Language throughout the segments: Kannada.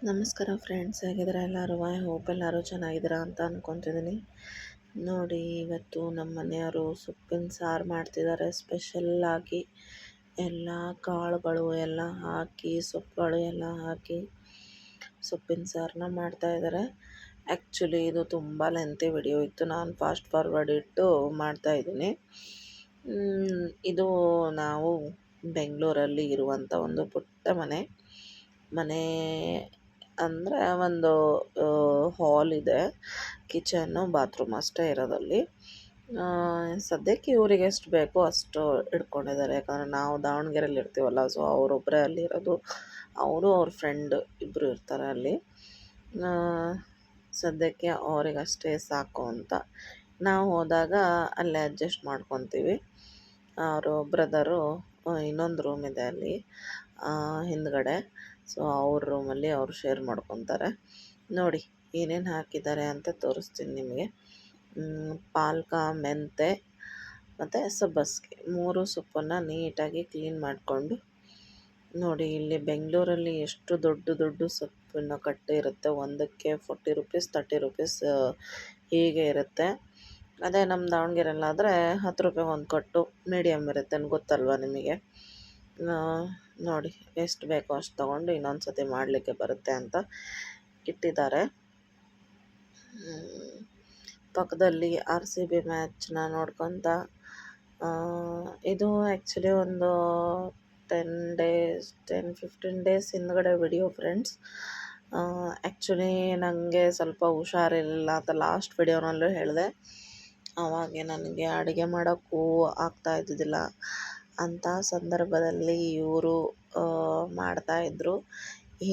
ನಮಸ್ಕಾರ ಫ್ರೆಂಡ್ಸ್, ಹೇಗಿದ್ದೀರಾ ಎಲ್ಲರೂ? ಐ ಹೋಪ್ ಎಲ್ಲರೂ ಚೆನ್ನಾಗಿದ್ದೀರಾ ಅಂತ ಅಂದ್ಕೊತಿದ್ದೀನಿ. ನೋಡಿ, ಇವತ್ತು ನಮ್ಮ ಮನೆಯವರು ಸೊಪ್ಪಿನ ಸಾರು ಮಾಡ್ತಿದ್ದಾರೆ. ಸ್ಪೆಷಲ್ಲಾಗಿ ಎಲ್ಲ ಕಾಳುಗಳು ಎಲ್ಲ ಹಾಕಿ, ಸೊಪ್ಪುಗಳು ಎಲ್ಲ ಹಾಕಿ ಸೊಪ್ಪಿನ ಸಾರನ್ನ ಮಾಡ್ತಾಯಿದ್ದಾರೆ. ಆ್ಯಕ್ಚುಲಿ ಇದು ತುಂಬ ಲೆಂತಿ ವಿಡಿಯೋ ಇತ್ತು, ನಾನು ಫಾಸ್ಟ್ ಫಾರ್ವರ್ಡ್ ಇಟ್ಟು ಮಾಡ್ತಾಯಿದ್ದೀನಿ. ಇದು ನಾವು ಬೆಂಗಳೂರಲ್ಲಿ ಇರುವಂಥ ಒಂದು ಪುಟ್ಟ ಮನೆ ಅಂದರೆ ಒಂದು ಹಾಲ್ ಇದೆ, ಕಿಚನ್ನು, ಬಾತ್ರೂಮ್ ಅಷ್ಟೇ ಇರೋದಲ್ಲಿ. ಸದ್ಯಕ್ಕೆ ಇವ್ರಿಗೆ ಎಷ್ಟು ಬೇಕೋ ಅಷ್ಟು ಇಟ್ಕೊಂಡಿದ್ದಾರೆ. ಯಾಕಂದರೆ ನಾವು ದಾವಣಗೆರೆಯಲ್ಲಿ ಇರ್ತೀವಲ್ಲ, ಸೊ ಅವರೊಬ್ಬರೇ ಅಲ್ಲಿರೋದು. ಅವರು ಅವ್ರ ಫ್ರೆಂಡ್ ಇಬ್ಬರು ಇರ್ತಾರೆ ಅಲ್ಲಿ. ಸದ್ಯಕ್ಕೆ ಅವರಿಗಷ್ಟೇ ಸಾಕು ಅಂತ ನಾವು ಹೋದಾಗ ಅಲ್ಲೇ ಅಡ್ಜಸ್ಟ್ ಮಾಡ್ಕೊತೀವಿ. ಅವರು ಬ್ರದರು ಇನ್ನೊಂದು ರೂಮ್ ಇದೆ ಅಲ್ಲಿ ಹಿಂದ್ಗಡೆ, ಸೊ ಅವ್ರ ರೂಮಲ್ಲಿ ಅವರು ಶೇರ್ ಮಾಡ್ಕೊತಾರೆ. ನೋಡಿ ಏನೇನು ಹಾಕಿದ್ದಾರೆ ಅಂತ ತೋರಿಸ್ತೀನಿ ನಿಮಗೆ. ಪಾಲಕ, ಮೆಂತೆ ಮತ್ತು ಸಬ್ಬಸಿಗೆ 3 ಸೊಪ್ಪನ್ನು ನೀಟಾಗಿ ಕ್ಲೀನ್ ಮಾಡಿಕೊಂಡು, ನೋಡಿ ಇಲ್ಲಿ ಬೆಂಗಳೂರಲ್ಲಿ ಎಷ್ಟು ದೊಡ್ಡ ಸೊಪ್ಪಿನ ಕಟ್ಟೆ ಇರುತ್ತೆ. ಒಂದಕ್ಕೆ 40 ರುಪೀಸ್ 30 ರುಪೀಸ್ ಹೀಗೆ ಇರುತ್ತೆ. ಅದೇ ನಮ್ಮ ದಾವಣಗೆರೆಯಲ್ಲಾದರೆ 10 ರೂಪಾಯಿಗೆ ಒಂದು ಕಟ್ಟು ಮೀಡಿಯಮ್ ಇರುತ್ತೆ, ಗೊತ್ತಲ್ವ ನಿಮಗೆ. ನೋಡಿ ಎಷ್ಟು ಬೇಕೋ ಅಷ್ಟು ತೊಗೊಂಡು ಇನ್ನೊಂದು ಸತಿ ಮಾಡಲಿಕ್ಕೆ ಬರುತ್ತೆ ಅಂತ ಇಟ್ಟಿದ್ದಾರೆ. ಪಕ್ಕದಲ್ಲಿ RCB ಮ್ಯಾಚ್ನ ನೋಡ್ಕೊತ, ಇದು ಆ್ಯಕ್ಚುಲಿ ಒಂದು 10-15 ಡೇಸ್ ಹಿಂದ್ಗಡೆ ವಿಡಿಯೋ ಫ್ರೆಂಡ್ಸ್. ಆ್ಯಕ್ಚುಲಿ ನನಗೆ ಸ್ವಲ್ಪ ಹುಷಾರಿಲ್ಲ ಅಂತ ಲಾಸ್ಟ್ ವಿಡಿಯೋನಲ್ಲೂ ಹೇಳಿದೆ. ಆವಾಗ ನನಗೆ ಅಡುಗೆ ಮಾಡೋಕ್ಕೂ ಆಗ್ತಾಯಿದ್ದಿದ್ದಿಲ್ಲ. ಅಂಥ ಸಂದರ್ಭದಲ್ಲಿ ಇವರು ಮಾಡ್ತಾಯಿದ್ರು.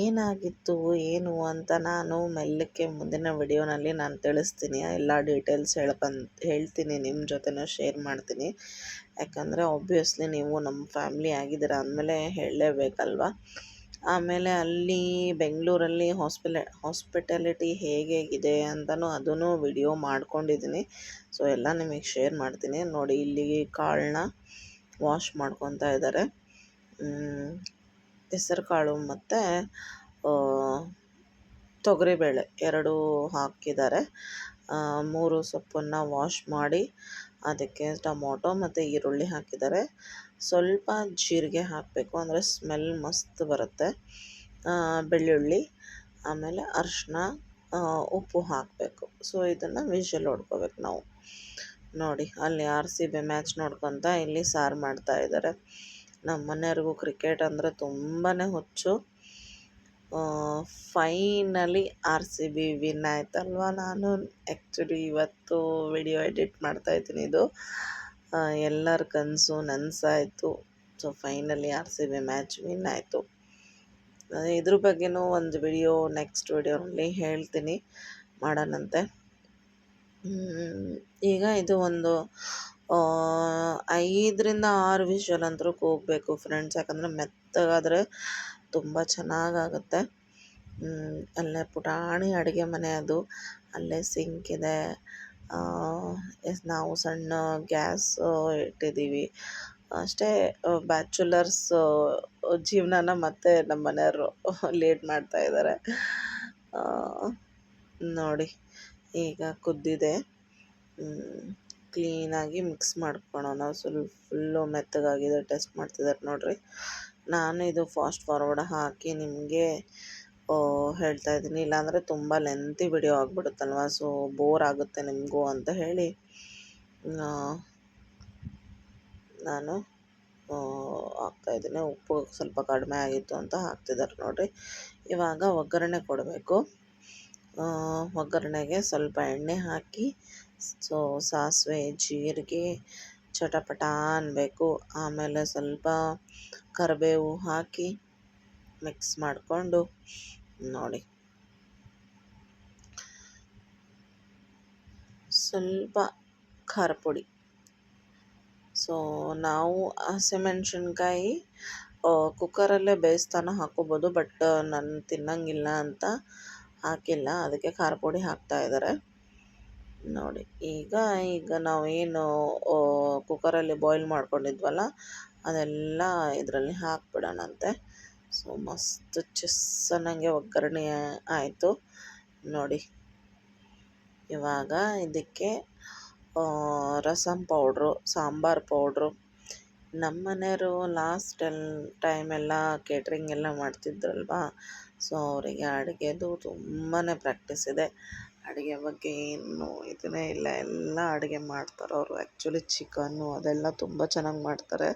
ಏನಾಗಿತ್ತು ಏನು ಅಂತ ನಾನು ಮೆಲ್ಲಕ್ಕೆ ಮುಂದಿನ ವಿಡಿಯೋನಲ್ಲಿ ನಾನು ತಿಳಿಸ್ತೀನಿ. ಎಲ್ಲ ಡೀಟೇಲ್ಸ್ ಹೇಳ್ತೀನಿ, ನಿಮ್ಮ ಜೊತೆನೂ ಶೇರ್ ಮಾಡ್ತೀನಿ. ಯಾಕಂದರೆ ಆಬ್ವಿಯಸ್ಲಿ ನೀವು ನಮ್ಮ ಫ್ಯಾಮ್ಲಿ ಆಗಿದ್ದೀರ ಅಂದಮೇಲೆ ಹೇಳಲೇಬೇಕಲ್ವ. ಆಮೇಲೆ ಅಲ್ಲಿ ಬೆಂಗಳೂರಲ್ಲಿ ಹಾಸ್ಪಿಟಾಲಿಟಿ ಹೇಗಿದೆ ಅಂತಲೂ ಅದನ್ನು ವಿಡಿಯೋ ಮಾಡ್ಕೊಂಡಿದ್ದೀನಿ. ಸೊ ಎಲ್ಲ ನಿಮಗೆ ಶೇರ್ ಮಾಡ್ತೀನಿ. ನೋಡಿ ಇಲ್ಲಿ ಕಾಳನ್ನ ವಾಶ್ ಮಾಡ್ಕೊತಾ ಇದ್ದಾರೆ. ಹೆಸರು ಕಾಳು ಮತ್ತು ತೊಗರಿಬೇಳೆ 2 ಹಾಕಿದ್ದಾರೆ. 3 ಸೊಪ್ಪನ್ನು ವಾಶ್ ಮಾಡಿ ಅದಕ್ಕೆ ಟೊಮೊಟೊ ಮತ್ತು ಈರುಳ್ಳಿ ಹಾಕಿದ್ದಾರೆ. ಸ್ವಲ್ಪ ಜೀರಿಗೆ ಹಾಕಬೇಕು, ಅಂದರೆ ಸ್ಮೆಲ್ ಮಸ್ತ್ ಬರುತ್ತೆ. ಬೆಳ್ಳುಳ್ಳಿ, ಆಮೇಲೆ ಅರಿಶಿನ, ಉಪ್ಪು ಹಾಕಬೇಕು. ಸೊ ಇದನ್ನು ವಿಷಲ್ ಹೊಡ್ಕೋಬೇಕು ನಾವು. ನೋಡಿ ಅಲ್ಲಿ RCB ಮ್ಯಾಚ್ ನೋಡ್ಕೊತ ಇಲ್ಲಿ ಸಾರು ಮಾಡ್ತಾಯಿದ್ದಾರೆ. ನಮ್ಮ ಮನೆಯವ್ರಿಗೂ ಕ್ರಿಕೆಟ್ ಅಂದರೆ ತುಂಬಾ ಹುಚ್ಚು. ಫೈನಲಿ RCB ವಿನ್ ಆಯ್ತಲ್ವ. ನಾನು ಆ್ಯಕ್ಚುಲಿ ಇವತ್ತು ವಿಡಿಯೋ ಎಡಿಟ್ ಮಾಡ್ತಾಯಿದ್ದೀನಿ. ಇದು ಎಲ್ಲರ ಕನಸು ನನಸಾಯಿತು. So finally RCB match win ಆಯಿತು. ಇದ್ರ ಬಗ್ಗೆನೂ ಒಂದು ವಿಡಿಯೋ ನೆಕ್ಸ್ಟ್ ವಿಡಿಯೋನಲ್ಲಿ ಹೇಳ್ತೀನಿ, ಮಾಡೋಣಂತೆ. ಈಗ ಇದು ಒಂದು 5-6 ವಿಷಲ್ ಅಂತೂ ಕೂಗಬೇಕು ಫ್ರೆಂಡ್ಸ್. ಯಾಕಂದರೆ ಮೆತ್ತಗಾದರೆ ತುಂಬ ಚೆನ್ನಾಗಾಗುತ್ತೆ. ಅಲ್ಲೇ ಪುಟಾಣಿ ಅಡುಗೆ ಮನೆ ಅದು, ಅಲ್ಲೇ ಸಿಂಕ್ ಇದೆ. ನಾವು ಸಣ್ಣ ಗ್ಯಾಸ್ ಇಟ್ಟಿದ್ದೀವಿ ಅಷ್ಟೇ. ಬ್ಯಾಚುಲರ್ಸ್ ಜೀವನನ ಮತ್ತೆ ನಮ್ಮ ಮನೆಯವರು ಲೀಡ್ ಮಾಡ್ತಾಯಿದ್ದಾರೆ. ನೋಡಿ ಈಗ ಕುದ್ದಿದೆ. ಕ್ಲೀನಾಗಿ ಮಿಕ್ಸ್ ಮಾಡ್ಕೊಳ್ಳೋಣ. ಫುಲ್ಲು ಮೆತ್ತಗಾಗಿದೆ, ಟೆಸ್ಟ್ ಮಾಡ್ತಿದ್ದಾರೆ ನೋಡಿರಿ. ನಾನು ಇದು ಫಾಸ್ಟ್ ಫಾರ್ವರ್ಡ್ ಹಾಕಿ ನಿಮಗೆ ಹೇಳ್ತಾ ಇದ್ದೀನಿ, ಇಲ್ಲಾಂದರೆ ತುಂಬ ಲೆಂತಿ ವಿಡಿಯೋ ಆಗಿಬಿಡುತ್ತಲ್ವ. ಸೊ ಬೋರ್ ಆಗುತ್ತೆ ನಿಮಗೂ ಅಂತ ಹೇಳಿ ನಾನು ಹಾಕ್ತಾಯಿದ್ದೀನಿ. ಉಪ್ಪು ಸ್ವಲ್ಪ ಕಡಿಮೆ ಆಗಿತ್ತು ಅಂತ ಹಾಕ್ತಿದ್ದಾರೆ ನೋಡಿರಿ. ಇವಾಗ ಒಗ್ಗರಣೆ ಕೊಡಬೇಕು. ಒಗ್ಗರಣೆಗೆ ಸ್ವಲ್ಪ ಎಣ್ಣೆ ಹಾಕಿ, ಸೊ ಸಾಸಿವೆ, ಜೀರಿಗೆ ಚಟಪಟ ಅನ್ನಬೇಕು. ಆಮೇಲೆ ಸ್ವಲ್ಪ ಕರಿಬೇವು ಹಾಕಿ ಮಿಕ್ಸ್ ಮಾಡಿಕೊಂಡು, ನೋಡಿ ಸ್ವಲ್ಪ ಖಾರ ಪುಡಿ. ಸೊ ನಾವು ಹಸಿಮೆಣ್ಸಿನ್ಕಾಯಿ ಕುಕ್ಕರಲ್ಲೇ ಬೇಯಿಸ್ತಾನೆ ಹಾಕೋಬೋದು, ಬಟ್ ನಾನು ತಿನ್ನಂಗಿಲ್ಲ ಅಂತ ಹಾಕಿಲ್ಲ, ಅದಕ್ಕೆ ಖಾರ ಪುಡಿ ಹಾಕ್ತಾಯಿದ್ದಾರೆ. ನೋಡಿ ಈಗ ನಾವೇನು ಕುಕ್ಕರಲ್ಲಿ ಬಾಯ್ಲ್ ಮಾಡ್ಕೊಂಡಿದ್ವಲ್ಲ ಅದೆಲ್ಲ ಇದರಲ್ಲಿ ಹಾಕ್ಬಿಡೋಣಂತೆ. ಸೊ ಮಸ್ತ್ ಅನ್ನಂಗೆ ಒಗ್ಗರಣೆ ಆಯಿತು ನೋಡಿ. ಇವಾಗ ಇದಕ್ಕೆ ರಸಮ್ ಪೌಡ್ರು, ಸಾಂಬಾರು ಪೌಡ್ರು. ನಮ್ಮ ಮನೆಯವರು ಲಾಸ್ಟ್ ಟೈಮೆಲ್ಲ ಕೇಟ್ರಿಂಗ್ ಎಲ್ಲ ಮಾಡ್ತಿದ್ರಲ್ವಾ, ಸೊ ಅವರಿಗೆ ಅಡುಗೆದು ತುಂಬಾ ಪ್ರಾಕ್ಟೀಸ್ ಇದೆ. ಅಡುಗೆ ಬಗ್ಗೆ ಏನು ಇದನ್ನೇ ಇಲ್ಲ, ಎಲ್ಲ ಅಡುಗೆ ಮಾಡ್ತಾರೆ ಅವರು. ಆ್ಯಕ್ಚುಲಿ ಚಿಕನ್ನು ಅದೆಲ್ಲ ತುಂಬ ಚೆನ್ನಾಗಿ ಮಾಡ್ತಾರೆ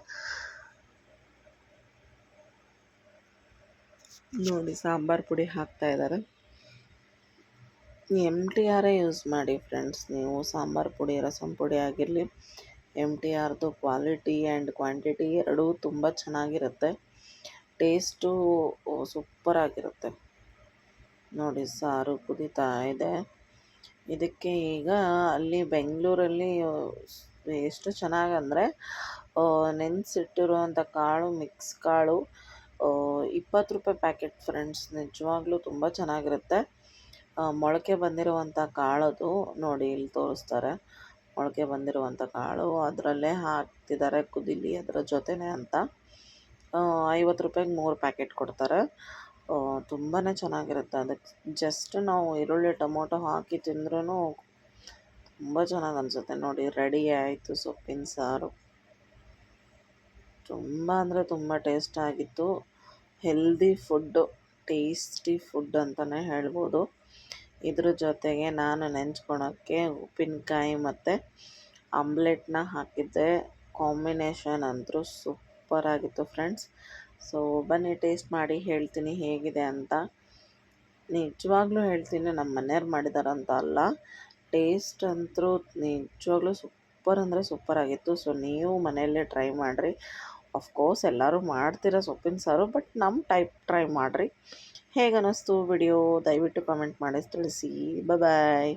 ನೋಡಿ. ಸಾಂಬಾರು ಪುಡಿ ಹಾಕ್ತಾಯಿದ್ದಾರೆ. MTR ಯೂಸ್ ಮಾಡಿ ಫ್ರೆಂಡ್ಸ್ ನೀವು. ಸಾಂಬಾರು ಪುಡಿ, ರಸಮ್ ಪುಡಿ ಆಗಿರಲಿ, MTRದು ಕ್ವಾಲಿಟಿ ಆ್ಯಂಡ್ ಕ್ವಾಂಟಿಟಿ ಎರಡೂ ತುಂಬ ಚೆನ್ನಾಗಿರುತ್ತೆ. ಟೇಸ್ಟು ಸೂಪರಾಗಿರುತ್ತೆ ನೋಡಿ. ಸಾರು ಕುದೀತಾ ಇದೆ. ಇದಕ್ಕೆ ಈಗ ಅಲ್ಲಿ ಬೆಂಗಳೂರಲ್ಲಿ ಎಷ್ಟು ಚೆನ್ನಾಗಂದರೆ ನೆನೆಸಿಟ್ಟಿರುವಂಥ ಕಾಳು, ಮಿಕ್ಸ್ ಕಾಳು 20 ರೂಪಾಯಿ ಪ್ಯಾಕೆಟ್ ಫ್ರೆಂಡ್ಸ್. ನಿಜವಾಗ್ಲೂ ತುಂಬ ಚೆನ್ನಾಗಿರುತ್ತೆ. ಮೊಳಕೆ ಬಂದಿರುವಂಥ ಕಾಳದು ನೋಡಿ, ಇಲ್ಲಿ ತೋರಿಸ್ತಾರೆ ಮೊಳಕೆ ಬಂದಿರುವಂಥ ಕಾಳು. ಅದರಲ್ಲೇ ಹಾಕ್ತಿದ್ದಾರೆ ಕುದೀಲಿ ಅದರ ಜೊತೆನೇ ಅಂತ. 50 ರೂಪಾಯಿಗೆ 3 ಪ್ಯಾಕೆಟ್ ಕೊಡ್ತಾರೆ. ತುಂಬಾ ಚೆನ್ನಾಗಿರುತ್ತೆ. ಅದಕ್ಕೆ ಜಸ್ಟ್ ನಾವು ಈರುಳ್ಳಿ ಟೊಮೊಟೊ ಹಾಕಿ ತಿಂದ್ರೂ ತುಂಬ ಚೆನ್ನಾಗಿ ಅನಿಸುತ್ತೆ ನೋಡಿ. ರೆಡಿ ಆಯಿತು ಸೊಪ್ಪಿನ ಸಾರು. ತುಂಬ ಅಂದರೆ ತುಂಬ ಟೇಸ್ಟ್ ಆಗಿತ್ತು. ಹೆಲ್ದಿ ಫುಡ್ಡು, ಟೇಸ್ಟಿ ಫುಡ್ ಅಂತಲೇ ಹೇಳ್ಬೋದು. ಇದ್ರ ಜೊತೆಗೆ ನಾನು ನೆಂಚ್ಕೊಳಕ್ಕೆ ಉಪ್ಪಿನಕಾಯಿ ಮತ್ತು ಆಮ್ಲೆಟ್ನ ಹಾಕಿದ್ದೆ. ಕಾಂಬಿನೇಷನ್ ಅಂತೂ ಸೂಪರಾಗಿತ್ತು ಫ್ರೆಂಡ್ಸ್. ಸೊ ಬನ್ನಿ ಟೇಸ್ಟ್ ಮಾಡಿ ಹೇಳ್ತೀನಿ ಹೇಗಿದೆ ಅಂತ. ನಿಜವಾಗ್ಲೂ ಹೇಳ್ತೀನಿ, ನಮ್ಮ ಮನೆಯವ್ರು ಮಾಡಿದಾರಂತ ಅಲ್ಲ, ಟೇಸ್ಟ್ ಅಂತೂ ನಿಜವಾಗ್ಲೂ ಸೂಪರ್ ಅಂದರೆ ಸೂಪರಾಗಿತ್ತು. ಸೊ ನೀವು ಮನೆಯಲ್ಲೇ ಟ್ರೈ ಮಾಡಿರಿ. ಆಫ್ಕೋರ್ಸ್ ಎಲ್ಲರೂ ಮಾಡ್ತೀರ ಸೊಪ್ಪಿನ ಸಾರು, ಬಟ್ ನಮ್ಮ ಟೈಪ್ ಟ್ರೈ ಮಾಡಿರಿ. ಹೇಗೆ ಅನ್ನಿಸ್ತು ವಿಡಿಯೋ ದಯವಿಟ್ಟು ಕಮೆಂಟ್ ಮಾಡಿ ತಿಳಿಸಿ. ಬಾಯ್.